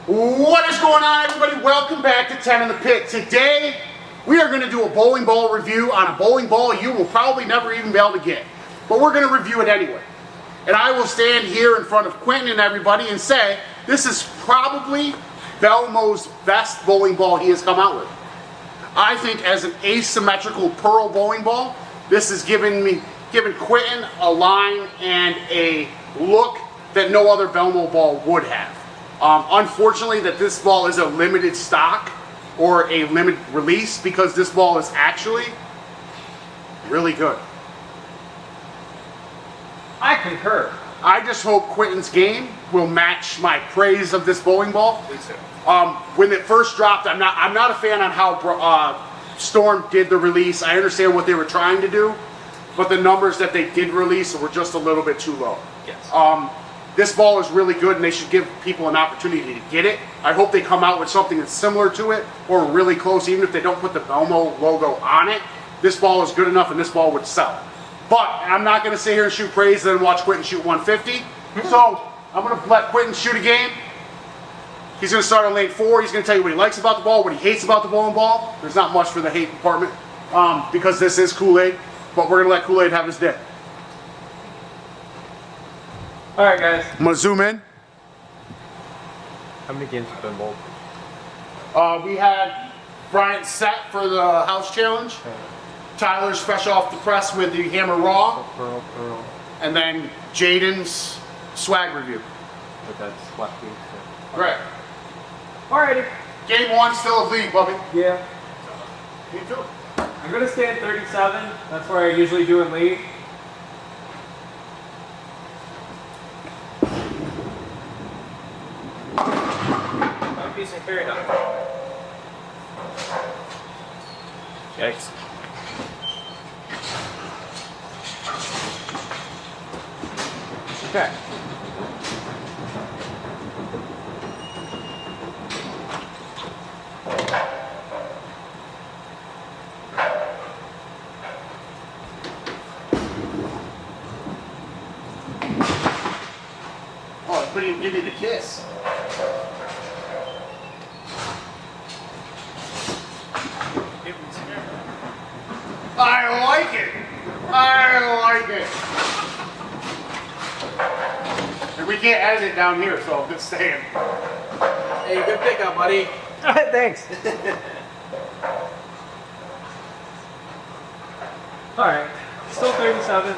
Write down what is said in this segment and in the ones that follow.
What is going on, everybody? Welcome back to 10 in the Pit. Today, we are going to do a bowling ball review on a bowling ball you will probably never even be able to get. But we're going to review it anyway. And I will stand here in front of Quentin and everybody and say, this is probably Belmo's best bowling ball he has come out with. I think as an asymmetrical pearl bowling ball, this is giving Quentin a line and a look that no other Belmo ball would have. Unfortunately, that this ball is a limited stock or a limited release because this ball is actually really good. I concur. I just hope Quentin's game will match my praise of this bowling ball. Me too. When it first dropped, I'm not a fan on how Storm did the release. I understand what they were trying to do, but the numbers that they did release were just a little bit too low. Yes. This ball is really good and they should give people an opportunity to get it. I hope they come out with something that's similar to it or really close, even if they don't put the Belmo logo on it. This ball is good enough and this ball would sell. But I'm not going to sit here and shoot praise and then watch Quentin shoot 150. So I'm going to let Quentin shoot a game. He's going to start on lane 4. He's going to tell you what he likes about the ball, what he hates about the bowling ball. There's not much for the hate department because this is Kool-Aid. But we're going to let Kool-Aid have his day. All right, guys. I'm going to zoom in. How many games have been bowled? We had Bryant set for the house challenge. Okay. Tyler's fresh off the press with the Hammer Raw. Pearl. And then Jaden's swag review. But that's lefty. So. Right. Alrighty. Game 1 still a lead, Bubby. Yeah. Me too. I'm gonna stay at 37. That's where I usually do in lead. One piece and carry down. Yikes. Okay. Oh, I couldn't even give you the kiss. I like it. I like it. And we can't edit it down here, so I'm just saying. Hey, good pickup, buddy. Thanks. Alright. Still 37.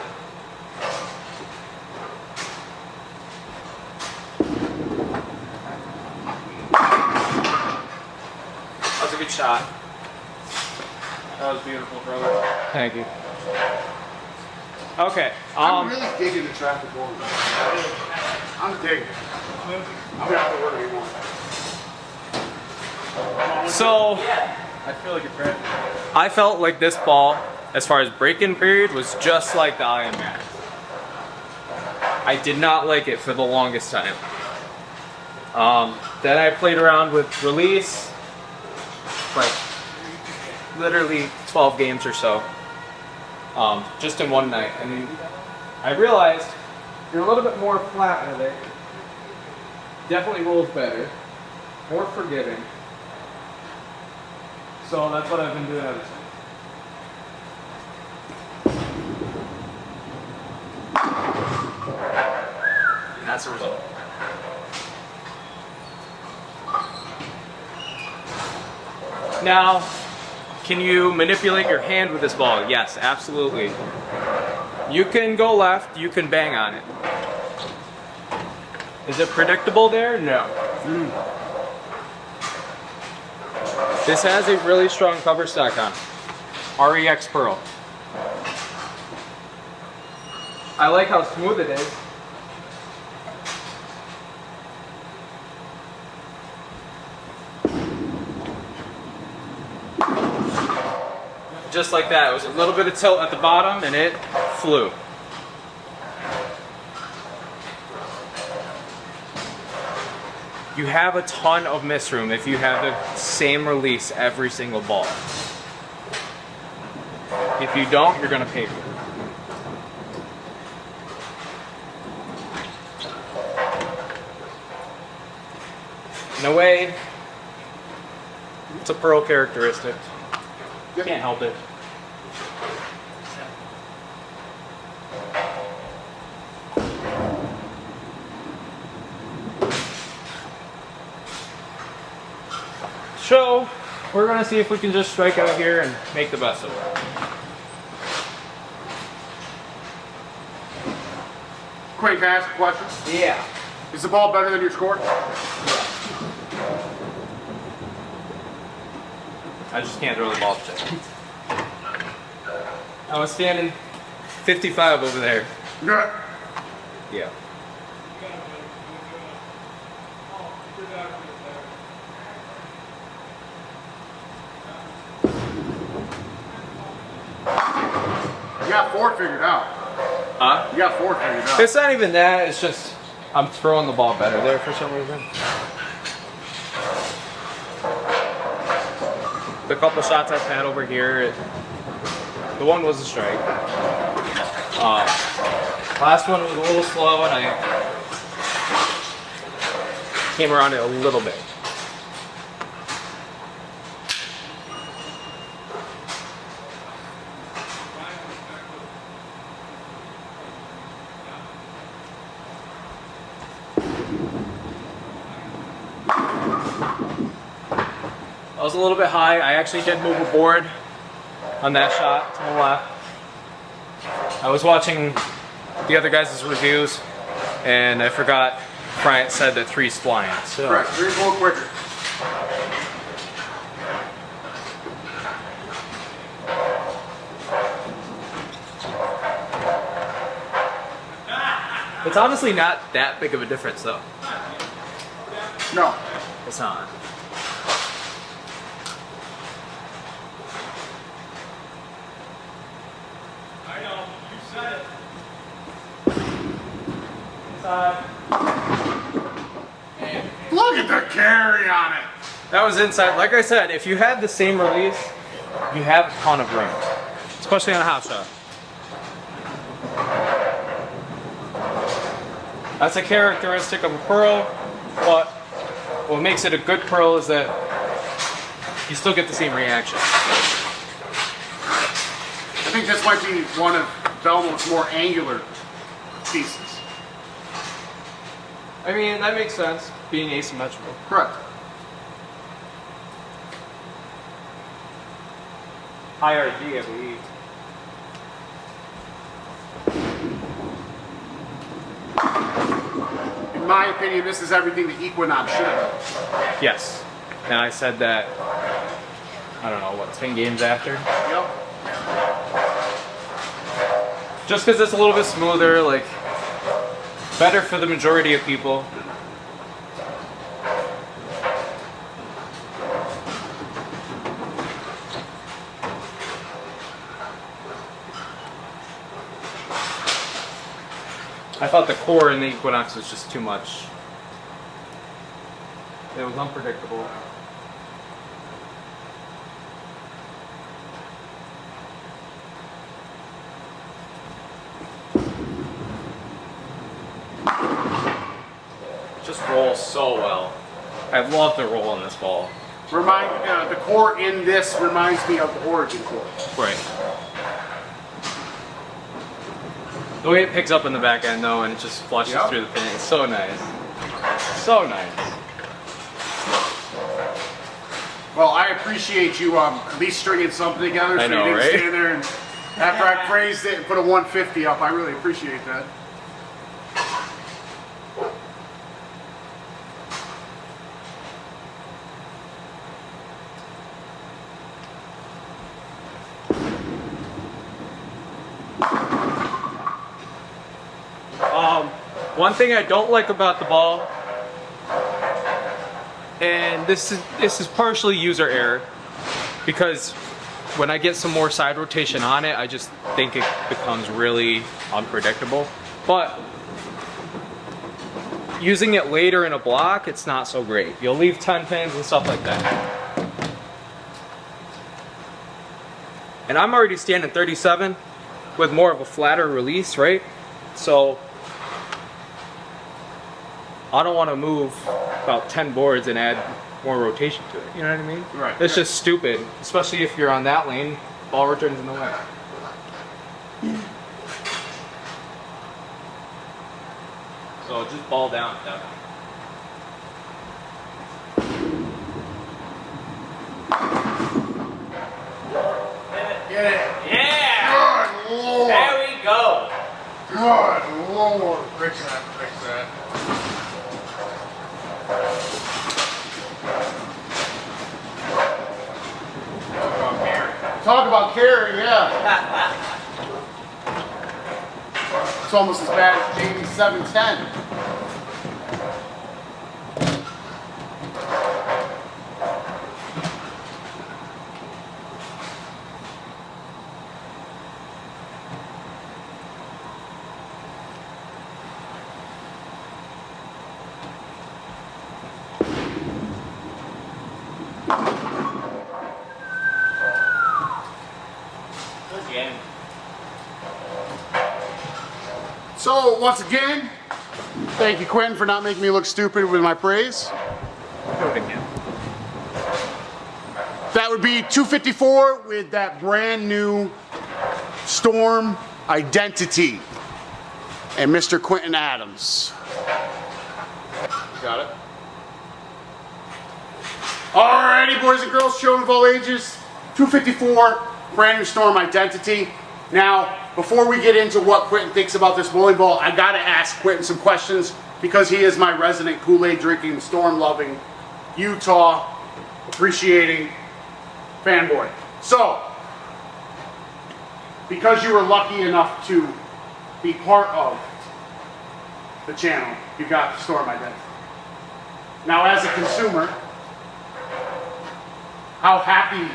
That was a good shot. That was beautiful, brother. Thank you. Okay. I'm really digging the traffic going. I'm digging it. I'm gonna have to work anymore. So I feel like a friend. I felt like this ball, as far as break-in period, was just like the Iron Man. I did not like it for the longest time. Then I played around with release, like literally 12 games or so, just in one night. And I realized you're a little bit more flat with it. Definitely rolls better, more forgiving. So that's what I've been doing ever since. And that's the result. Now, can you manipulate your hand with this ball? Yes, absolutely. You can go left, you can bang on it. Is it predictable there? No. This has a really strong cover stock on it. REX Pearl. I like how smooth it is. Just like that. It was a little bit of tilt at the bottom and it flew. You have a ton of miss room if you have the same release every single ball. If you don't, you're going to pay for it. In a way, it's a pearl characteristic. Can't help it. So, we're gonna see if we can just strike out here and make the best of it. Quinn, can I ask a question? Yeah. Is the ball better than your score? I just can't throw the ball today. I was standing 55 over there. Good. Yeah. You got 4 figured out. Huh? You got 4 figured out. It's not even that, it's just I'm throwing the ball better there for some reason. The couple shots I've had over here, the one was a strike. Last one was a little slow and I came around it a little bit. I was a little bit high. I actually did move a board on that shot to the left. I was watching the other guys' reviews and I forgot Bryant said that 3's flying. So. Correct. 3's a little quicker. It's honestly not that big of a difference though. No. It's not. I know, you said it. Look at the carry on it. That was inside. Like I said, if you have the same release, you have a ton of room, especially on a half shot. That's a characteristic of a pearl, but what makes it a good pearl is that you still get the same reaction. I think this might be one of Belmo's more angular pieces. I mean, that makes sense, being asymmetrical. Correct. High RG, I believe. In my opinion, this is everything the Equinox should have. Yes. And I said that, I don't know, what, 10 games after? Yep. Just because it's a little bit smoother, like, better for the majority of people. I thought the core in the Equinox was just too much. It was unpredictable. It just rolls so well. I love the roll on this ball. The core in this reminds me of the Origin core. Right. The way it picks up in the back end though, and it just flushes Yep. through the pin, it's so nice. So nice. Well, I appreciate you at least stringing something together so I know, you didn't right? stand there and after I praised it and put a 150 up. I really appreciate that. One thing I don't like about the ball, and this is partially user error, because when I get some more side rotation on it, I just think it becomes really unpredictable. But using it later in a block, it's not so great. You'll leave 10 pins and stuff like that. And I'm already standing 37 with more of a flatter release, right? So I don't want to move about 10 boards and add more rotation to it. You know what I mean? Right. It's just stupid, especially if you're on that lane, ball returns in the way. So just ball down, definitely. Get it. Yeah! Good Lord. There we go. Good Lord. Fix that, fix that. Talk about carry, yeah. It's almost as bad as JD 710. Again. So, once again, thank you, Quentin, for not making me look stupid with my praise. Do it again. That would be 254 with that brand new Storm Identity and Mr. Quentin Adams. Got it? Alrighty, boys and girls, children of all ages, 254, brand new Storm Identity. Now, before we get into what Quentin thinks about this bowling ball, I gotta ask Quentin some questions because he is my resident Kool-Aid drinking, Storm loving, Utah appreciating fanboy. So, because you were lucky enough to be part of the channel, you got the Storm Identity. Now, as a consumer, how happy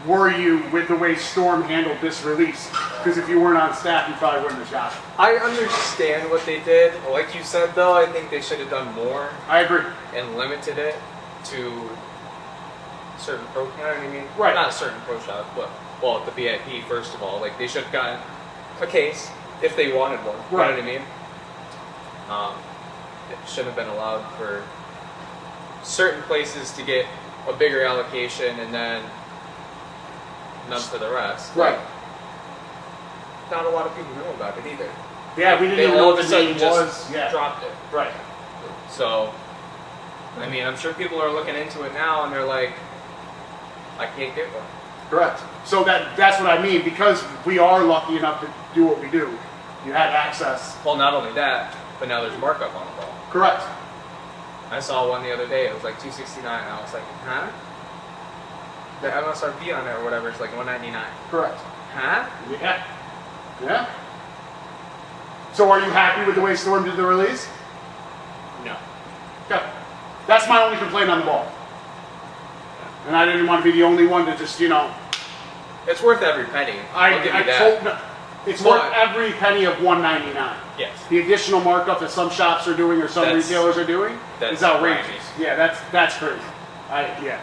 were you with the way Storm handled this release? Because if you weren't on staff, you probably wouldn't have shot it. I understand what they did. Like you said, though, I think they should have done more I agree. and limited it to certain pro. You know what I mean? Right. Not certain pro shops, but well, the VIP first of all. Like they should have gotten a case if they wanted one. You Right. know what I mean? It shouldn't have been allowed for certain places to get a bigger allocation and then none for the rest. Right. Not a lot of people know about it either. Yeah, we didn't They even know all what of a the name sudden was. just Yeah. dropped it. Right. So, I mean, I'm sure people are looking into it now and they're like, I can't get one. Correct. So that's what I mean. Because we are lucky enough to do what we do, you had access. Well, not only that, but now there's markup on the ball. Correct. I saw one the other day. It was like $269, and I was like, huh? The MSRP on it or whatever is like $199. Correct. Huh? Yeah. Yeah. So are you happy with the way Storm did the release? No. Okay. That's my only complaint on the ball. And I didn't want to be the only one to just, It's worth every penny. I'll give you that. It's But- worth every penny of $199. Yes. The additional markup that some shops are doing or some That's- retailers are doing that's is outrageous. grimy. Yeah, that's crazy. Yeah.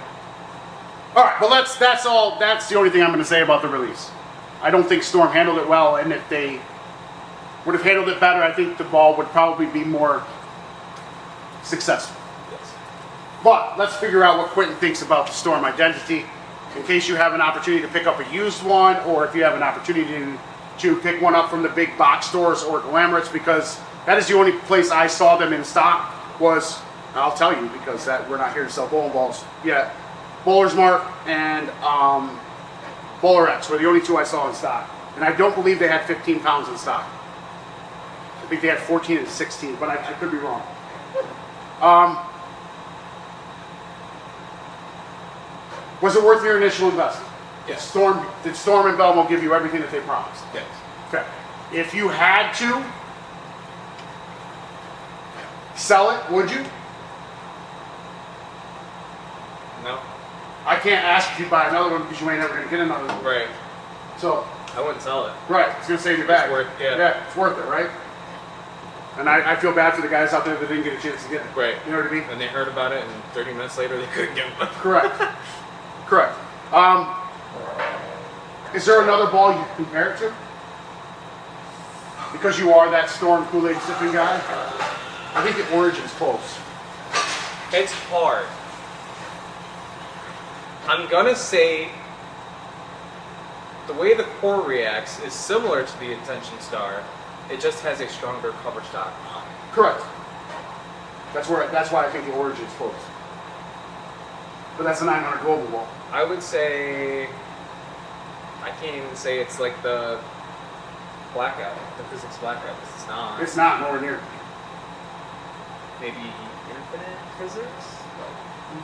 All right, but that's all. That's the only thing I'm going to say about the release. I don't think Storm handled it well, and if they would have handled it better, I think the ball would probably be more successful. Yes. But let's figure out what Quentin thinks about the Storm Identity. In case you have an opportunity to pick up a used one, or if you have an opportunity to pick one up from the big box stores or Glamourets, because that is the only place I saw them in stock was, I'll tell you because we're not here to sell bowling balls yet, Bowler's Mark and Bowlerettes were the only two I saw in stock. And I don't believe they had 15 pounds in stock. I think they had 14 and 16, but I could be wrong. Was it worth your initial investment? Yes. Did Storm and Belmo give you everything that they promised? Yes. Okay. If you had to sell it, would you? No. I can't ask if you buy another one because you ain't never gonna get another one. Right. So, I wouldn't sell it. right, it's gonna save your bag. worth- yeah. Yeah, it's worth it, right? And I feel bad for the guys out there that didn't get a chance to get it. Right. You know what I mean? And they heard about it, and 30 minutes later, they couldn't get one. Correct. Correct. Is there another ball you can compare it to? Because you are that Storm Kool-Aid sipping guy? I think the origin's close. It's hard. I'm gonna say the way the core reacts is similar to the Intention Star. It just has a stronger cover stock. Correct. That's why I think the origin's close. But that's a 900 global ball. I would say I can't even say it's like the blackout, the physics blackout, because it's not. It's not nowhere near. Maybe infinite physics?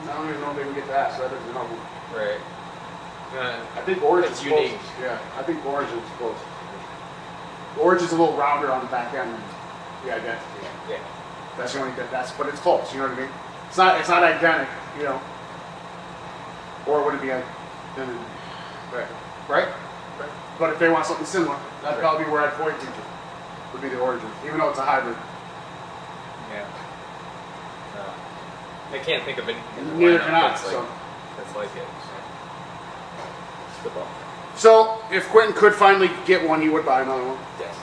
I don't even know if they can get that, so that doesn't help me. Right. I think Origin's It's unique. close. Yeah, I think Origin's close. Origin's a little rounder on the back end than the Identity. Yeah. That's the only thing. But it's close. You know what I mean? It's not identical. You know. Or would it be identical? Right. Right? Right. But if they want something similar, that'd Right. probably be where I'd point you to. Would be the Origin, even though it's a hybrid. Yeah. I can't think of anything in the Neither lineup can I. that's like, So. that's like it. It's the ball. So if Quentin could finally get one, he would buy another one. Yes.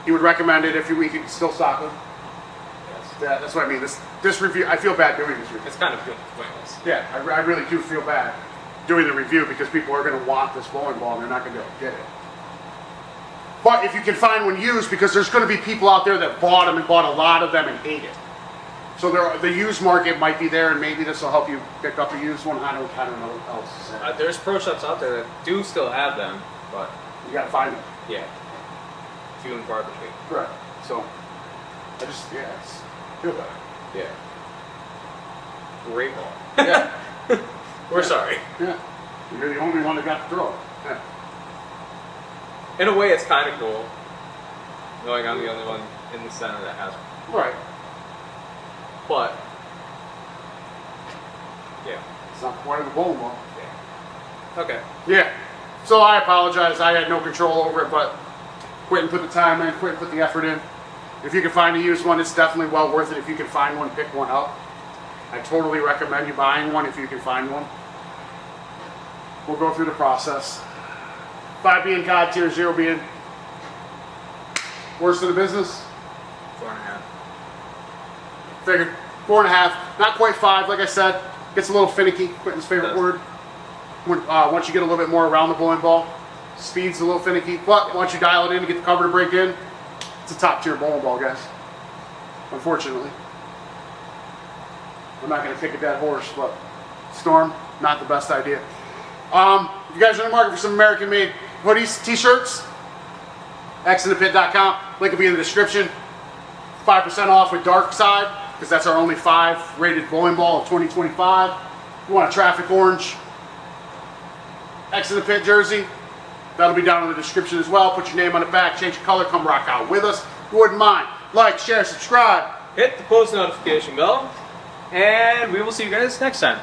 He would recommend it if we could still stock them. Yes. Yeah, that's what I mean. This review, I feel bad doing this review. It's kind of good pointless. Yeah, I really do feel bad doing the review because people are going to want this bowling ball and they're not going to be able to get it. But if you can find one used, because there's going to be people out there that bought them and bought a lot of them and hate it. So the used market might be there, and maybe this will help you pick up a used one. I don't know what else to say. There's pro shops out there that do still have them, but You got to find them. yeah, few and far between. Correct. So I just feel better. Yeah. Great ball. Yeah. We're sorry. Yeah. You're the only one that got to throw it. Yeah. In a way, it's kind of cool, knowing I'm the only one in the center that has one. Right. But yeah, It's not the point of the bowling ball. yeah. Okay. Yeah. So I apologize. I had no control over it, but Quentin put the time in. Quentin put the effort in. If you can find a used one, it's definitely well worth it. If you can find one, pick one up. I totally recommend you buying one if you can find one. We'll go through the process. 5 being God tier, 0 being worst of the business. 4.5. Figured 4.5, not quite 5. Like I said, gets a little finicky. Quentin's favorite Does. word. Once you get a little bit more around the bowling ball, speed's a little finicky. But once you dial it in and get the cover to break in, it's a top tier bowling ball, guys. Unfortunately, I'm not going to pick a dead horse, but Storm, not the best idea. If you guys are in the market for some American-made hoodies, t-shirts, xinthepit.com. Link will be in the description. 5% off with Dark Side, because that's our only 5 rated bowling ball of 2025. If you want a traffic orange X in the Pit jersey, that'll be down in the description as well. Put your name on the back, change your color, come rock out with us. If you wouldn't mind, like, share, subscribe. Hit the post notification bell, and we will see you guys next time.